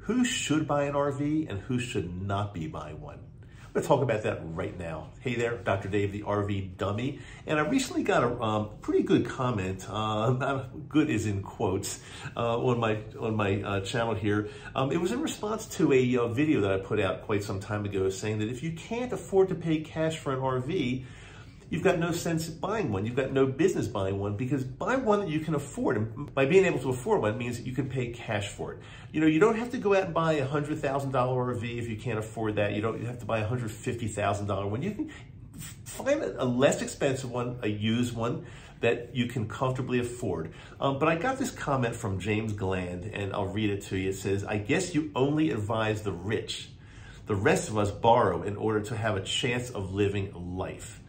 who should buy an RV and who should not be buying one. I'm going to talk about that right now. Hey there, Dr. Dave, the RV dummy. And I recently got a pretty good comment, good is in quotes, on my channel here. It was in response to a video that I put out quite some time ago saying that if you can't afford to pay cash for an RV, you've got no sense buying one. You've got no business buying one, because buy one that you can afford. And by being able to afford one means that you can pay cash for it. You know, you don't have to go out and buy a $100,000 RV if you can't afford that. You don't have to buy a $150,000 one. You can find a less expensive one, a used one that you can comfortably afford. But I got this comment from James Gland, and I'll read it to you. It says, "I guess you only advise the rich. The rest of us borrow in order to have a chance of living life."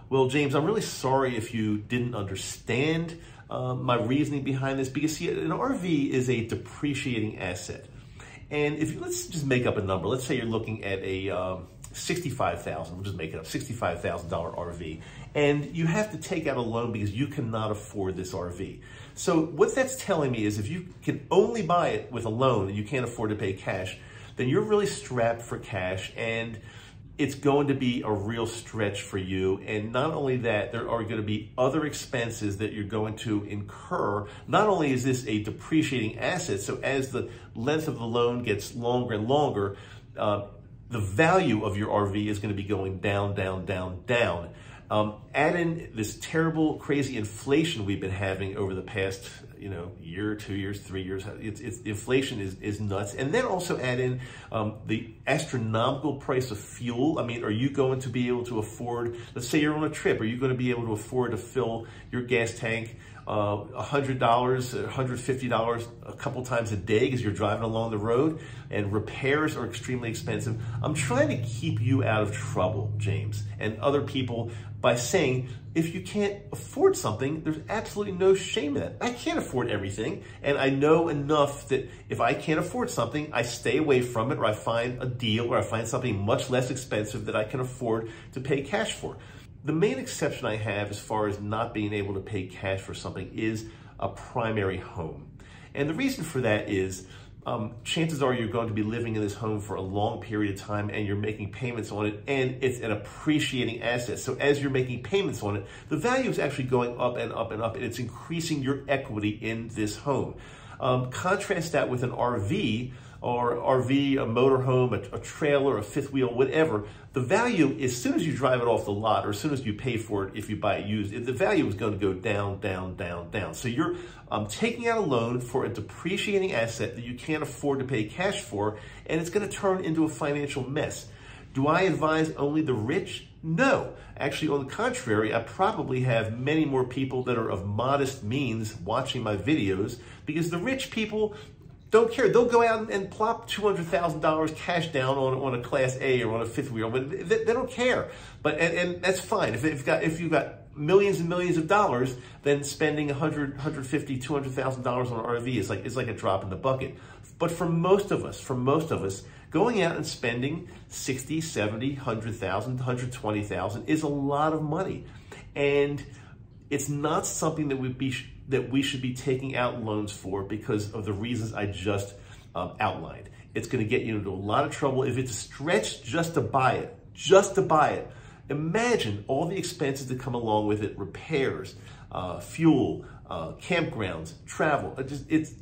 Well, James, I'm really sorry if you didn't understand my reasoning behind this, because see, an RV is a depreciating asset. And if let's just make up a number. Let's say you're looking at a $65,000, we'll just make it up, $65,000 RV, and you have to take out a loan because you cannot afford this RV. So what that's telling me is if you can only buy it with a loan and you can't afford to pay cash, then you're really strapped for cash, and it's going to be a real stretch for you. And not only that, there are going to be other expenses that you're going to incur. Not only is this a depreciating asset, so as the length of the loan gets longer and longer, the value of your RV is going to be going down, down, down, down. Add in this terrible, crazy inflation we've been having over the past, year, 2 years, 3 years. Inflation is nuts. And then also add in the astronomical price of fuel. I mean, are you going to be able to afford, let's say you're on a trip, are you going to be able to afford to fill your gas tank $100, $150 a couple times a day because you're driving along the road? And repairs are extremely expensive. I'm trying to keep you out of trouble, James, and other people by saying, if you can't afford something, there's absolutely no shame in that. I can't afford everything, and I know enough that if I can't afford something, I stay away from it, or I find a deal, or I find something much less expensive that I can afford to pay cash for. The main exception I have as far as not being able to pay cash for something is a primary home. And the reason for that is chances are you're going to be living in this home for a long period of time, and you're making payments on it, and it's an appreciating asset. So as you're making payments on it, the value is actually going up and up and up, and it's increasing your equity in this home. Contrast that with an RV, or RV, a motorhome, a trailer, a fifth wheel, whatever. The value, as soon as you drive it off the lot, or as soon as you pay for it, if you buy it used, the value is going to go down, down, down, down. So you're taking out a loan for a depreciating asset that you can't afford to pay cash for, and it's going to turn into a financial mess. Do I advise only the rich? No. Actually, on the contrary, I probably have many more people that are of modest means watching my videos, because the rich people don't care. They'll go out and plop $200,000 cash down on a Class A or on a fifth wheel, but they don't care. But and that's fine. If you've got millions and millions of dollars, then spending $100,000, $150,000, $200,000 on an RV is like a drop in the bucket. But for most of us, going out and spending $60,000, $70,000, $100,000, $120,000 is a lot of money, and it's not something that we should be taking out loans for because of the reasons I just outlined. It's going to get you into a lot of trouble if it's a stretch just to buy it. Imagine all the expenses that come along with it: repairs, fuel, campgrounds, travel. It's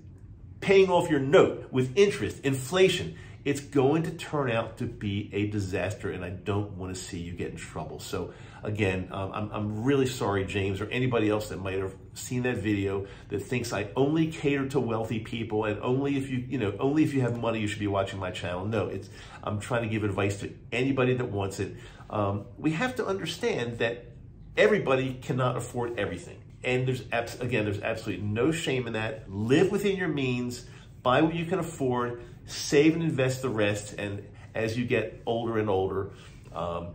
paying off your note with interest, inflation. It's going to turn out to be a disaster, and I don't want to see you get in trouble. So again, I'm really sorry, James, or anybody else that might have seen that video that thinks I only cater to wealthy people, and only if you have money you should be watching my channel. No, I'm trying to give advice to anybody that wants it. We have to understand that everybody cannot afford everything, and there's absolutely no shame in that. Live within your means, buy what you can afford, save and invest the rest, and as you get older and older,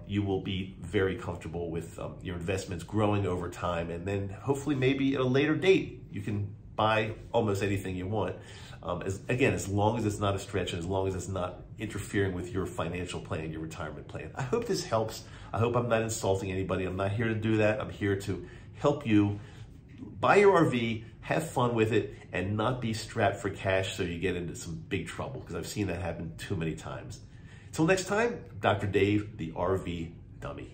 you will be very comfortable with your investments growing over time, and then hopefully maybe at a later date you can buy almost anything you want. As long as it's not a stretch, and as long as it's not interfering with your financial plan, your retirement plan. I hope this helps. I hope I'm not insulting anybody. I'm not here to do that. I'm here to help you buy your RV, have fun with it, and not be strapped for cash so you get into some big trouble, because I've seen that happen too many times. Till next time, Dr. Dave, the RV Dummy.